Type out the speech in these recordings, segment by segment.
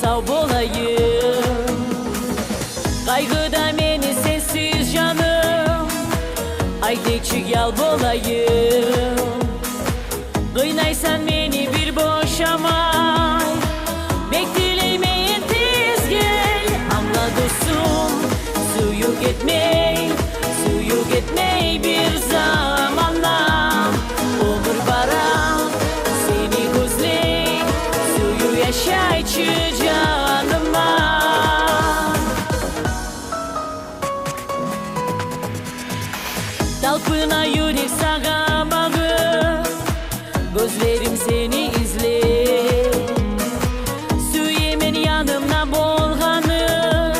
sağ olayım. Kaygıda beni sensiz canım, aydekçik yal olayım. Kıynaysan beni bir boşamay, beklemeyin tez gel. Anla dostum, suyu gitmey bir zamanla. Ömür bara seni gözley, suyu yaşayçı canıma. Talpına yürek sağa bakıp, gözlerim seni izler. Süyemen yanımda bolğanım,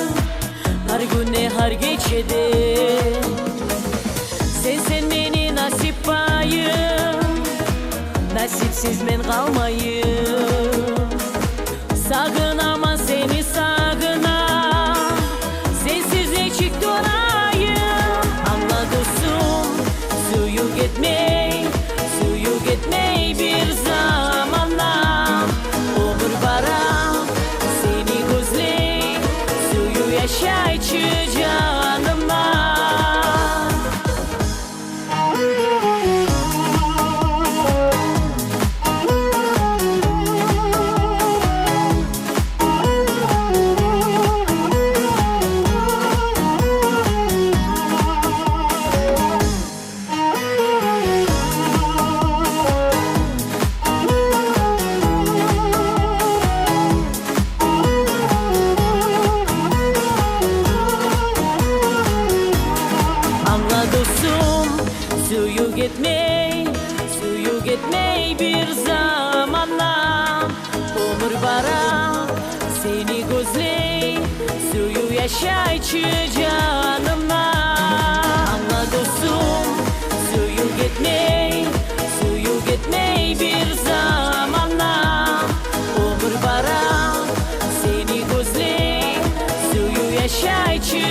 her güne her geçede. Sen beni nasip payım, nasipsiz men kalmayım. Sağınama seni sağına, sensiz ne çık durayım. Anla dostum, suyu gitmey bir zamanla. Ömür bara seni gözley, suyu yaşayçı canıma. Suyu gitmey bir zamanla. Ömür bara seni gözley, suyu yaşayçı canıma. Anla dostum, suyu gitmey bir zamanla. Ömür bara seni gözley, suyu yaşayçı